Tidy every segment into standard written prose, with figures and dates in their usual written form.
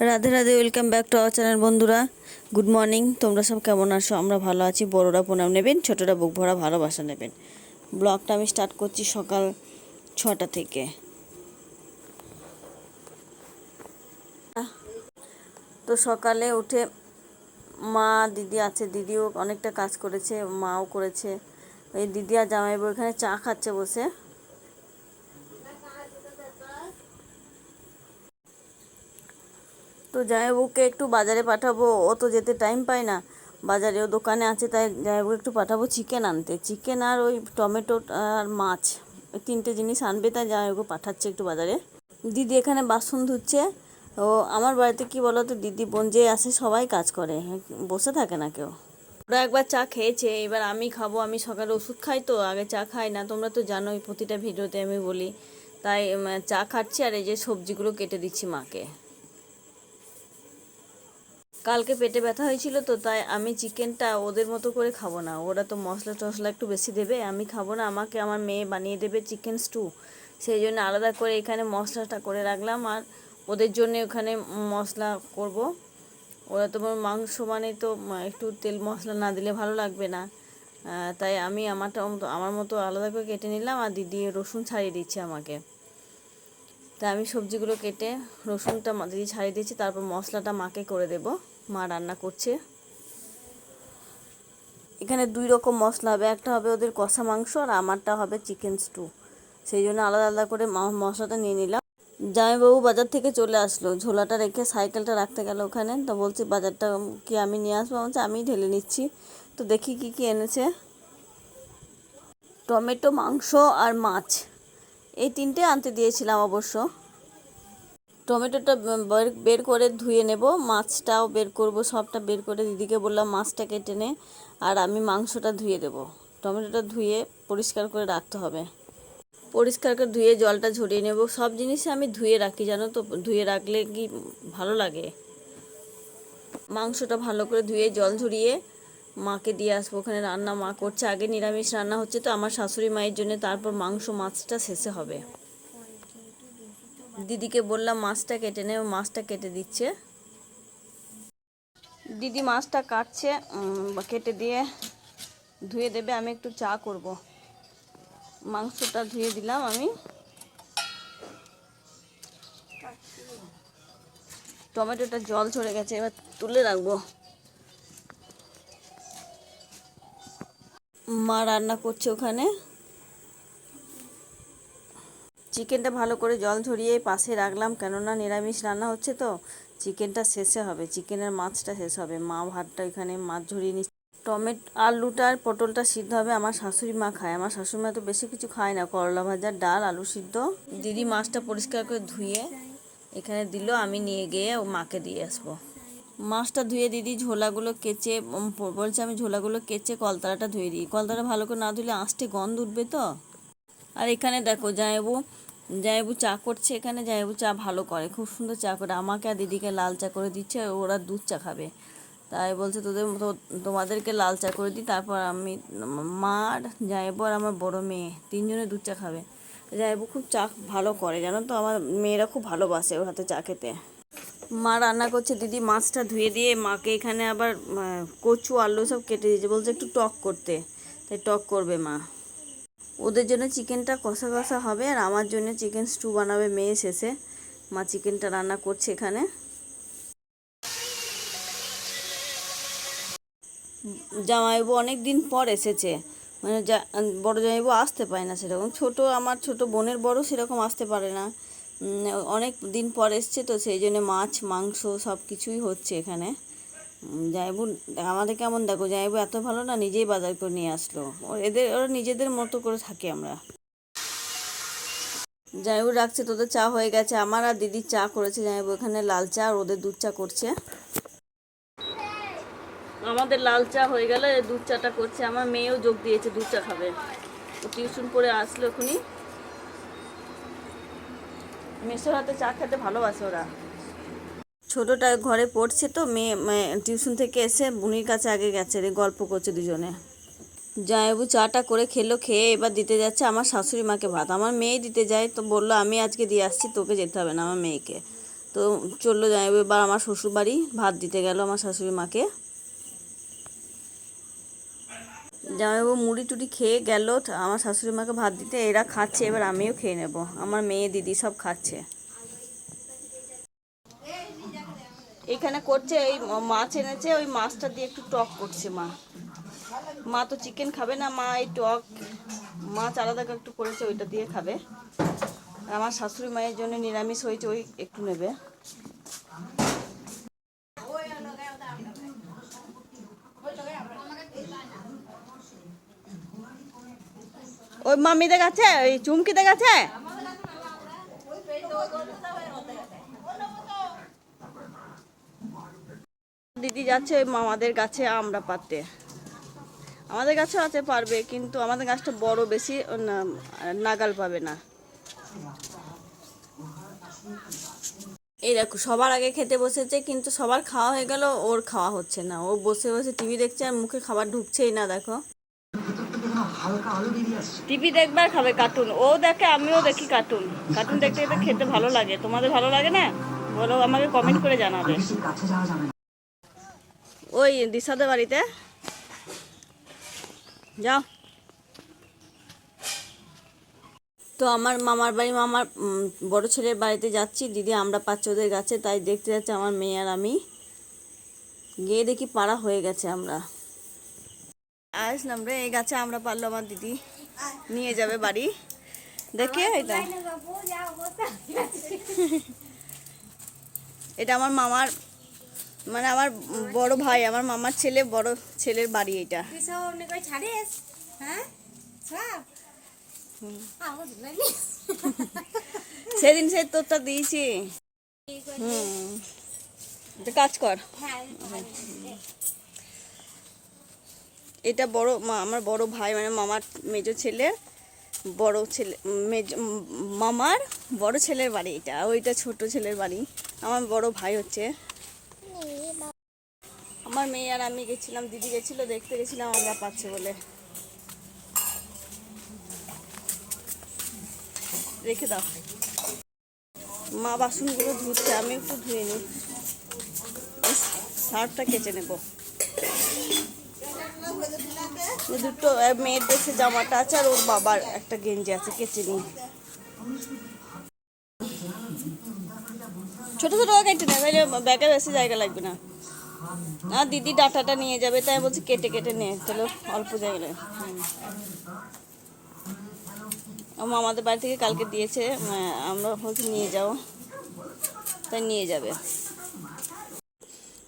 Radhe Radhe, welcome back to our channel. বন্ধুরা, good morning. তোমরা সব কেমন আছো? আমরা ভালো আছি। বড়রা প্রণাম নেবেন, ছোটরা বুক ভরা ভালোবাসা নেবেন। ব্লগটা আমি স্টার্ট করছি সকাল 6টা থেকে। তো সকালে উঠে মা দিদি আছে, দিদিও অনেকটা কাজ করেছে, মাও করেছে। এই দিদি আর জামাইবাবু এখানে চা খাচ্ছে বসে। তো জামাইবাবুকে একটু বাজারে পাঠাবো, ও তো যেতে টাইম পায় না বাজারে, ও দোকানে আছে। তাই জামাইবাবুকে একটু পাঠাবো চিকেন আনতে, চিকেন আর ওই টমেটো আর মাছ, ওই 3টে জিনিস আনবে। তাই জামাইবাবুকে পাঠাচ্ছে একটু বাজারে। দিদি এখানে বাসন ধুচ্ছে। ও আমার বাড়িতে কি বলো তো, দিদি বোন যে আসে সবাই কাজ করে, বসে থাকে না কেউ। ওরা একবার চা খেয়েছে, এবার আমি খাবো। আমি সকালে ওষুধ খাই, তো আগে চা খাই না, তোমরা তো জানোই, প্রতিটা ভিডিওতে আমি বলি। তাই চা খাচ্ছি, আর এই যে সবজিগুলো কেটে দিচ্ছি মাকে। কালকে পেটে ব্যথা হয়েছিল, তো তাই আমি চিকেনটা ওদের মতো করে খাবো না। ওরা তো মশলা টশলা একটু বেশি দেবে, আমি খাবো না। আমাকে আমার মেয়ে বানিয়ে দেবে চিকেন স্টু। সেই জন্য আলাদা করে এখানে মশলাটা করে রাখলাম, আর ওদের জন্য ওখানে মশলা করব। ওরা তোমার মাংস মানে তো একটু তেল মশলা না দিলে ভালো লাগবে না। তাই আমি আমার মতো আলাদা করে কেটে নিলাম, আর দিদি রসুন ছাড়িয়ে দিচ্ছে আমাকে। তাই আমি সবজিগুলো কেটে রসুনটা দিদি ছাড়িয়ে দিয়েছি, তারপর মশলাটা মাকে করে দেব। মা রান্না করছে। এখানে 2 রকম মশলা হবে, একটা হবে ওদের কষা মাংস, আর আমারটা হবে চিকেন স্টু। সেই জন্য আলাদা আলাদা করে মশলাটা নিয়ে নিলাম। জামাইবাবু বাজার থেকে চলে আসলো, ঝোলাটা রেখে সাইকেলটা রাখতে গেল ওখানে। তো বলছি বাজারটা কি আমি নিয়ে আসবো? বলছে আমি ঢেলে নিচ্ছি। তো দেখি কি কি এনেছে। টমেটো, মাংস আর মাছ, এই 3টে আনতে দিয়েছিলাম অবশ্য। টমেটোটা বের করে ধুয়ে নেব, মাছটাও বের করব, সবটা বের করে দিদিকে বললাম মাছটা কেটে নে, আর আমি মাংসটা ধুয়ে দেব। টমেটোটা ধুয়ে পরিষ্কার করে রাখতে হবে। পরিষ্কার করে ধুয়ে জলটা ঝরিয়ে নেব। সব জিনিসে আমি ধুয়ে রাখি, জানো তো, ধুয়ে রাখলে কি ভালো লাগে। মাংসটা ভালো করে ধুয়ে জল ঝরিয়ে মাকে দিয়ে আসবো। ওখানে রান্না মা করছে, আগে নিরামিষ রান্না হচ্ছে তো আমার শাশুড়ি মায়ের জন্য, তারপর মাংস মাছটা শেষে হবে। দিদিকে বললাম মাছটা কেটে নে, মাছটা কেটে দিচ্ছে। দিদি মাছটা কাটছে, কেটে দিয়ে ধুয়ে দেবে। আমি একটু চা করব। মাংসটা ধুয়ে দিলাম আমি। টমেটোটা জল ঝরে গেছে, এবার তুলে রাখবো। মা রান্না করছে ওখানে। চিকেনটা ভালো করে জল ঝরিয়ে পাশে রাখলাম, কেননা নিরামিষ রান্না হচ্ছে তো, চিকেনটা শেষে হবে, চিকেনের মাছটা শেষ হবে। মা ভাতটা এখানে মাছ ঝরিয়ে নিচ্ছে। আলুটা আর পটলটা সিদ্ধ হবে। আমার শাশুড়ি মা খায়, আমার শাশুড়ি মা তো বেশি কিছু খায় না, করলা ভাজা, ডাল, আলু সিদ্ধ। দিদি মাছটা পরিষ্কার করে ধুয়ে এখানে দিল, আমি নিয়ে গিয়ে ও মাকে দিয়ে আসবো। মাছটা ধুয়ে দিদি ঝোলাগুলো কেচে বলছে আমি ঝোলাগুলো কেচে কলতলাটা ধুয়ে দিই। কলতলাটা ভালো করে না ধুলে আঁশটে গন্ধ উঠবে তো। আর এখানে দেখো জামাইবাবু চা করছে। এখানে জামাইবাবু চা ভালো করে, খুব সুন্দর চা করে। আমাকে আর দিদিকে লাল চা করে দিচ্ছে, ওরা দুধ চা খাবে। তাই বলছে তোমাদেরকে লাল চা করে দিই, তারপর আমি, মা আর জামাইবাবু আর আমার বড় মেয়ে 3জনে দুধ চা খাবে। জামাইবাবু খুব চা ভালো করে, জানো তো, আমার মেয়েরা খুব ভালোবাসে ওর হাতে চা খেতে। মা রান্না করছে, দিদি মাছটা ধুয়ে দিয়ে মাকে এখানে আবার কচু আলু সব কেটে দিয়েছে, বলছে একটু টক করতে। তাই টক করবে মা। ওদের জন্য চিকেনটা কষা কষা হবে, আর আমার জন্য চিকেন স্টু বানাবে মেয়ে শেষে। মা চিকেনটা রান্না করছে এখানে। জামাইবাবু অনেক দিন পর এসেছে, মানে বড় জামাইবাবু আসতে পারে না সেরকম। আমার ছোট বোনের বড় সেরকম আসতে পারে না। অনেক দিন পর এসছে তো, সেই জন্য মাছ মাংস সব কিছুই হচ্ছে এখানে। জামাইবাবু আমাদের কেমন, দেখো জামাইবাবু এত ভালো না, নিজেই বাজার করে নিয়ে আসলো। ওরা নিজেদের মতো করে থাকি আমরা। জামাইবাবু রাখছে, তোদের চা হয়ে গেছে। আমার আর দিদির চা করেছে জামাইবাবু এখানে লাল চা, আর ওদের দুধ চা করছে। আমাদের লাল চা হয়ে গেলে দুধ চাটা করছে। আমার মেয়েও যোগ দিয়েছে, দুধ চা খাবে। ও টিউশন করে আসলো এখনই। মেসোর হাতে চা খেতে ভালোবাসে ওরা। ছোটোটা ঘরে পড়ছে তো, মেয়ে টিউশন থেকে এসে বুনির কাছে আগে গেছে, গল্প করছে দুজনে। জামাইবাবু চাটা করে খেলো, খেয়ে এবার দিতে যাচ্ছে আমার শাশুড়ি মাকে ভাত। আমার মেয়ে দিতে যায়, তো বললো আমি আজকে দিয়ে আসছি, তোকে যেতে হবে না, আমার মেয়েকে। তো চললো জামাইবাবু এবার আমার শ্বশুর বাড়ি ভাত দিতে গেল আমার শাশুড়ি মাকে। জামাইবাবু মুড়ি টুড়ি খেয়ে গেল আমার শাশুড়ি মাকে ভাত দিতে, এরা খাচ্ছে, এবার আমিও খেয়ে নেব। আমার মেয়ে দিদি সব খাচ্ছে। এখানে করছে এই মাছ এনেছে, ওই মাছটা দিয়ে একটু টক করছে মা। মা তো চিকেন খাবে না, মা এই টক মাছ আলাদা করে একটু করেছে, ওইটা দিয়ে খাবে। আর আমার শাশুড়ি মায়ের জন্য নিরামিষ হয়েছে, ওই একটু নেবে। ওই মামিদের কাছে, ওই চুমকিদের কাছে দিদি যাচ্ছে ওই মামাদের গাছে আমরা পারতে। আমাদের গাছেও আছে, পারবে, কিন্তু আমাদের গাছটা বড়, বেশি নাগাল পাবে না। এই দেখো সবার আগে খেতে বসেছে, কিন্তু সবার খাওয়া হয়ে গেল, ওর খাওয়া হচ্ছে না। ও বসে বসে টিভি দেখছে আর মুখে খাবার ঢুকছেই না। দেখো টিভি দেখবার খাবে কার্টুন, ও দেখে আমিও দেখি কার্টুন। কার্টুন দেখতে দেখতে খেতে ভালো লাগে। তোমাদের ভালো লাগে না? বলো, আমাকে কমেন্ট করে জানাবে। ওই দিশাদের বাড়িতে যাও। তো আমার মামার বাড়ি, মামার বড় ছেলের বাড়িতে যাচ্ছি। দিদি আমরা পাচ্ছি ওদের গাছে, তাই দেখতে যাচ্ছে আমার মেয়ে আর আমি। গিয়ে দেখি পাড়া হয়ে গেছে আমরা। আসলাম রে, এই গাছে আমরা পারলো, আমার দিদি নিয়ে যাবে বাড়ি। দেখে এটা এটা আমার মামার, মানে আমার বড় ভাই, আমার মামার ছেলে, বড় ছেলের বাড়ি এটা। সেদিন সে তোরটা দিয়েছি। কাজ কর। এটা বড় আমার বড় ভাই, মানে মামার মেজো ছেলে, বড় ছেলে মামার বড় ছেলের বাড়ি এটা। ওইটা ছোট ছেলের বাড়ি। আমার বড় ভাই হচ্ছে। আমার মেয়ে আর আমি গেছিলাম, দিদি গেছিল, দেখতে গেছিলাম আমরা পাচ্ছে বলে। রেখে দাও। মা বাসনগুলো ধুচ্ছে, আমি একটু ধুয়ে নিই। শার্টটা কেচে নেব। দুটো মেয়ের ড্রেসের জামাটা আছে, আর ওর বাবার একটা গেঞ্জি আছে, কেচে নিই। ছোট ছোট কেটে নেই, তাহলে ব্যাগে বেশি জায়গা লাগবে না। আর দিদি ডাটাটা নিয়ে যাবে, তাই বলছি কেটে কেটে নে, তাহলে অল্প জায়গা লাগে। আমাদের বাড়ি থেকে কালকে দিয়েছে, আমরা বলছি নিয়ে যাও, তাই নিয়ে যাবে।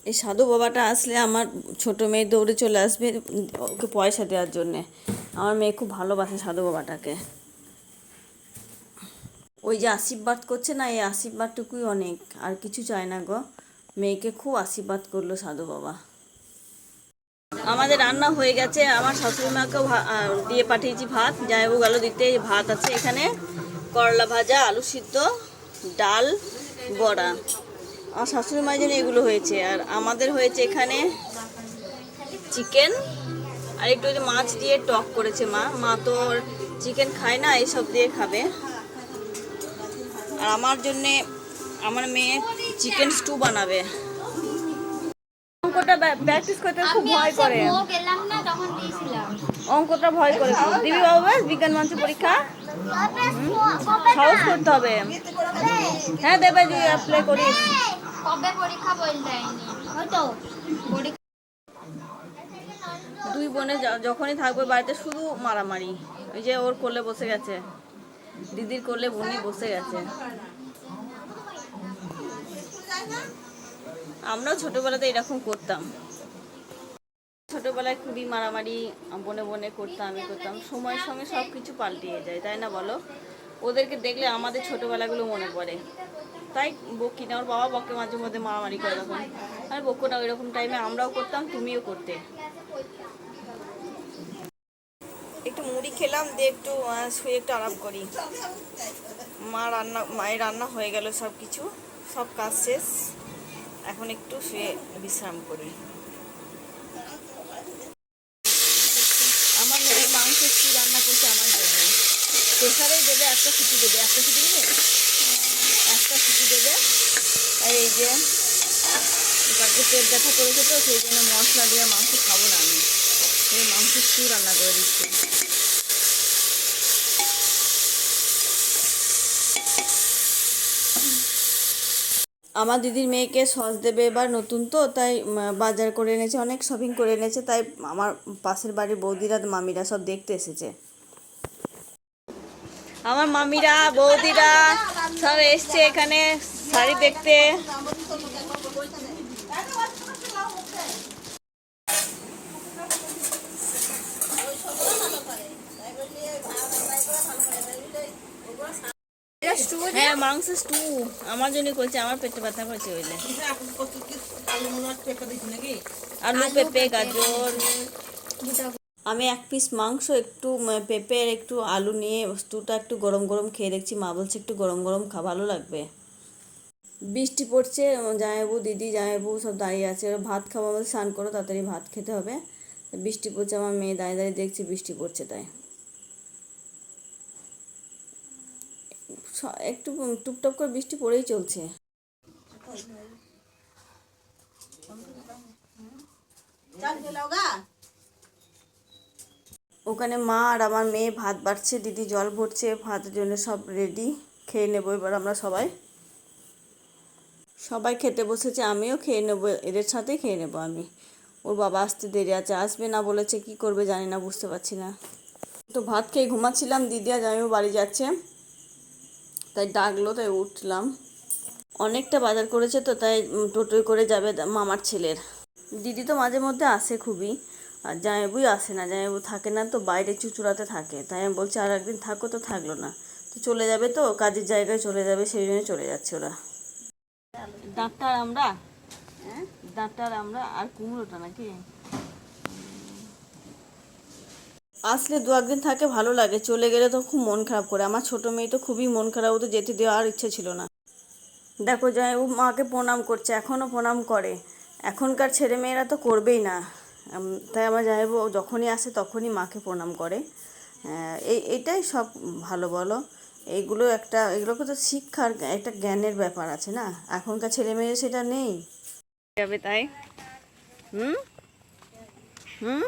এই সাধু বাবাটা আসলে আমার ছোট মেয়ে দৌড়ে চলে আসবে ওকে পয়সা দেওয়ার জন্যে। আমার মেয়ে খুব ভালোবাসে সাধু বাবাটাকে। ওই যে আশীর্বাদ করছে না, এই আশীর্বাদটুকুই অনেক, আর কিছু চায় না গো। মেয়েকে খুব আশীর্বাদ করলো সাধু বাবা। আমাদের রান্না হয়ে গেছে, আমার শাশুড়ি মাকেও দিয়ে পাঠিয়েছি ভাত, জামাইবাবু গেল দিতে। ভাত আছে এখানে, করলা ভাজা, আলু সিদ্ধ, ডাল, বড়া। আমার শাশুড়ি মায়ের জন্য এগুলো হয়েছে। আর আমাদের হয়েছে এখানে চিকেন, আর একটু মাছ দিয়ে টক করেছে মা। মা তো চিকেন খায় না, এইসব দিয়ে খাবে। আর আমার জন্যে আমার মেয়ে চিকেন স্টু বানাবে। অঙ্কটা প্র্যাকটিস করতে খুব ভয় করে, অঙ্কটা ভয় করে। দিবি বাবু বিজ্ঞান মঞ্চ পরীক্ষা, সাহস করতে হবে। হ্যাঁ দেবে, যদি অ্যাপ্লাই করিস। কবে পরীক্ষা বলতে দুই বোনে যখনই থাকবে বাড়িতে শুধু মারামারি। ওই যে ওর কোলে বসে গেছে, দিদির কোলে বোনই বসে গেছে। আমরাও ছোটবেলাতে এরকম করতাম। ছোটবেলায় খুবই মারামারি বনে বনে করতাম, আমি করতাম। সময়ের সঙ্গে সব কিছু পাল্টিয়ে যায়, তাই না বলো? ওদেরকে দেখলে আমাদের ছোটবেলাগুলো মনে পড়ে। তাই বকি না, ওর বাবা বকে মাঝে মধ্যে, মারামারি করে তখন। আর বকো না, ওই রকম টাইমে আমরাও করতাম, তুমিও করতে। একটু মুড়ি খেলাম, দিয়ে একটু শুয়ে একটু আরাম করি। মায়ের রান্না হয়ে গেল, সব কিছু, সব কাজ শেষ। এখন একটু শুয়ে বিশ্রাম করি। আমার মেয়ে মাংস কি রান্না করছে আমার জন্য। প্রেসারেই দেবে, একটা সিটি দেবে, একটা সিটি দেবে, একটা সিটি দেবে। আর এই যে কালকে পেট ব্যথা করেছে তো সেই জন্য মশলা দিয়ে মাংস খাবো না আমি, এই মাংস স্টু রান্না করে দিচ্ছি। আমার দিদির মেয়েকে সস দেবে এবার, নতুন তো তাই বাজার করে এনেছে, অনেক শপিং করে এনেছে, তাই আমার পাশের বাড়ির বৌদিরা মামিরা সব দেখতে এসেছে। আমার মামিরা বৌদিরা সব এসছে এখানে শাড়ি দেখতে। হ্যাঁ মাংস স্টু আমার জন্য করছে, আমার পেটে ব্যথা করছে বুঝলে। আলু পেঁপে গাজর, আমি এক পিস মাংস একটু পেঁপে আর একটু আলু নিয়ে স্টুটা একটু গরম গরম খেয়ে দেখছি, মা বলছে একটু গরম গরম ভালো লাগবে। বৃষ্টি পড়ছে, জামাইবাবু দিদি জামাইবাবু সব দাঁড়িয়ে আছে, ওরা ভাত খাবো, আমাদের স্নান করো তাড়াতাড়ি ভাত খেতে হবে। বৃষ্টি পড়ছে, আমার মেয়ে দাঁড়িয়ে দাঁড়িয়ে দেখছি বৃষ্টি পড়ছে, তাই একটু টুপটাপ করে বৃষ্টি পড়েই চলছে। ওখানে মা আর আমার মেয়ে ভাত বাড়ছে, দিদি জল ভরছে, ভাতের জন্য সব রেডি, খেয়ে নেবো এবার আমরা সবাই। সবাই খেতে বসেছে, আমিও খেয়ে নেবো, এদের সাথেই খেয়ে নেবো আমি। ওর বাবা আসতে দেরি আছে, আসবে না বলেছে, কি করবে জানি না, বুঝতে পারছি না। তো ভাত খেয়ে ঘুমাচ্ছিলাম, দিদি আর জামাইবাবু বাড়ি যাচ্ছে, তাই ডাকলো, তাই উঠলাম। অনেকটা বাজার করেছে তো, তাই টোটোয় করে যাবে মামার ছেলের। দিদি তো মাঝে মধ্যে আসে খুবই, আর জামাইবাবুই আসে না, জামাইবাবু থাকে না তো, বাইরে চুচুড়াতে থাকে, তাই আমি বলছি আর একদিন থাকো, তো থাকলো না, তো চলে যাবে, তো কাজের জায়গায় চলে যাবে, সেই জন্য চলে যাচ্ছে ওরা। ডাক্তার আমরা, ডাক্তার আমরা আর কুমড়োটা নাকি আসলে দু একদিন থাকে ভালো লাগে, চলে গেলে তো খুব মন খারাপ করে। আমার ছোট মেয়ে তো খুবই মন খারাপ, ও তো যেতে দেওয়ার ইচ্ছে ছিল না। দেখো জামাইবাবু মাকে প্রণাম করছে, এখনও প্রণাম করে, এখনকার ছেলেমেয়েরা তো করবেই না। তাই আমার জামাইবাবু যখনই আসে তখনই মাকে প্রণাম করে। এটাই সব ভালো বলো, এগুলোকে তো শিক্ষার একটা জ্ঞানের ব্যাপার আছে না, এখনকার ছেলেমেয়েরা সেটা নেই যাবে, তাই হুম হুম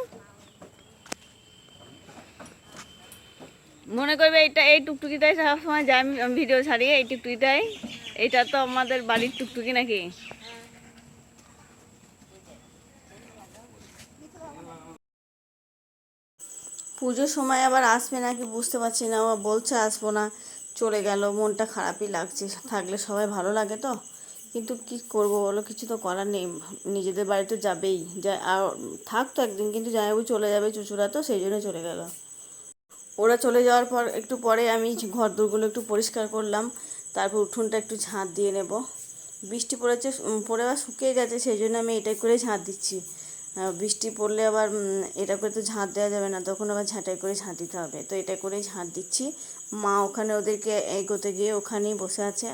মনে করবে এটা এই টুকটুকিটাই সবসময় যাই আমি ভিডিও ছাড়ি, এই টুকটুকিটাই, এটা তো আমাদের বাড়ির টুকটুকি নাকি। পুজোর সময় আবার আসবে নাকি বুঝতে পারছি না, ও বলছে আসবো না, চলে গেল, মনটা খারাপই লাগছে, থাকলে সবাই ভালো লাগে তো, কিন্তু কি করব বলো, কিছু তো করার নেই, নিজেদের বাড়ি তো যাবেই, যা আর থাকতো একদিন, কিন্তু জামাইবাবু চলে যাবে চুচুড়া, তো সেই জন্য চলে গেল। ওরা চলে যাওয়ার পর একটু পরে আমি ঘর দোরগুলো একটু পরিষ্কার করলাম, তারপর উঠোনটা একটু ঝাঁট দিয়ে নেব। বৃষ্টি পড়েছে, পড়ে আবার শুকিয়ে গেছে, সেই জন্য আমি এটাই করে ঝাঁট দিচ্ছি। বৃষ্টি পড়লে আবার এটা করে তো ঝাঁট দেওয়া যাবে না, তখন আবার ঝাঁটাই করে ঝাঁট দিতে হবে, তো এটা করেই ঝাঁট দিচ্ছি। মা ওখানে ওদেরকে এগোতে গিয়ে ওখানেই বসে আছে,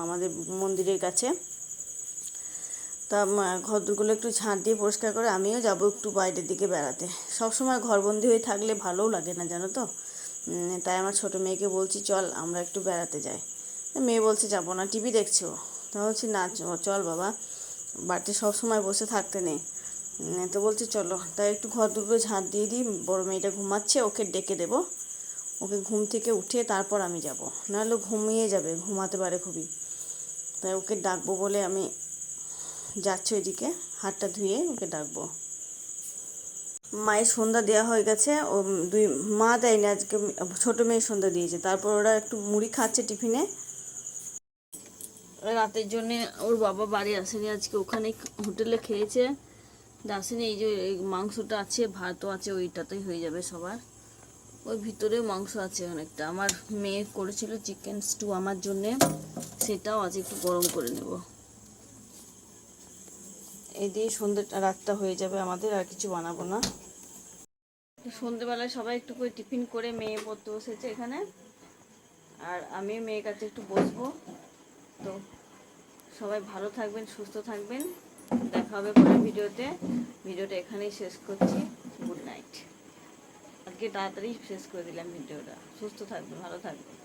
আমাদের মন্দিরের কাছে। তা ঘরগুলো একটু ঝাঁট দিয়ে পরিষ্কার করে আমিও যাব একটু বাইরের দিকে বেড়াতে। সব সময় ঘরবন্দি হয়ে থাকলে ভালোও লাগে না জানো তো। তাই আমার ছোটো মেয়েকে বলছি চল আমরা একটু বেড়াতে যাই, মেয়ে বলছে যাবো না, টিভি দেখছো, তা বলছি না চল বাবা, বাড়িতে সব সময় বসে থাকতে নেই। তো বলছে চলো, তাই একটু ঘর দুপুরে ঝাঁট দিয়ে দিই, বড়ো মেয়েটা ঘুমাচ্ছে, ওকে ডেকে দেবো, ওকে ঘুম থেকে উঠে তারপর আমি যাব, নাহলে ঘুমিয়ে যাবে, ঘুমাতে পারে খুবই, তাই ওকে ডাকবো বলে আমি যাচ্ছি ওইদিকে, হাতটা ধুয়ে ওকে ডাকবো। মায়ের সন্ধ্যা দেওয়া হয়ে গেছে, ও মা দেয়নি আজকে, ছোটো মেয়ে সন্ধ্যা দিয়েছে, তারপর ওরা একটু মুড়ি খাচ্ছে টিফিনে। রাতের জন্যে ওর বাবা বাড়ি আসেনি আজকে, ওখানে হোটেলে খেয়েছে, আসেনি, এই যে মাংসটা আছে, ভাতও আছে, ওইটাতেই হয়ে যাবে সবার। ওই ভিতরে মাংস আছে অনেকটা, আমার মেয়ে করেছিল চিকেন স্টু আমার জন্যে, সেটাও আজ একটু গরম করে নেব। এই দিয়ে রাতটা হয়ে যাবে আমাদের, আর কিছু বানাবো না। সন্ধ্যেবেলায় সবাই একটু করে টিফিন করে মেয়ে পড়তে বসেছে এখানে, আর আমি মেয়ের কাছে একটু বসবো। তো সবাই ভালো থাকবেন, সুস্থ থাকবেন, দেখা হবে পরের ভিডিওটা এখানেই শেষ করছি। Good night. আজকে তাড়াতাড়ি শেষ করে দিলাম ভিডিওটা, সুস্থ থাকবেন, ভালো থাকবেন।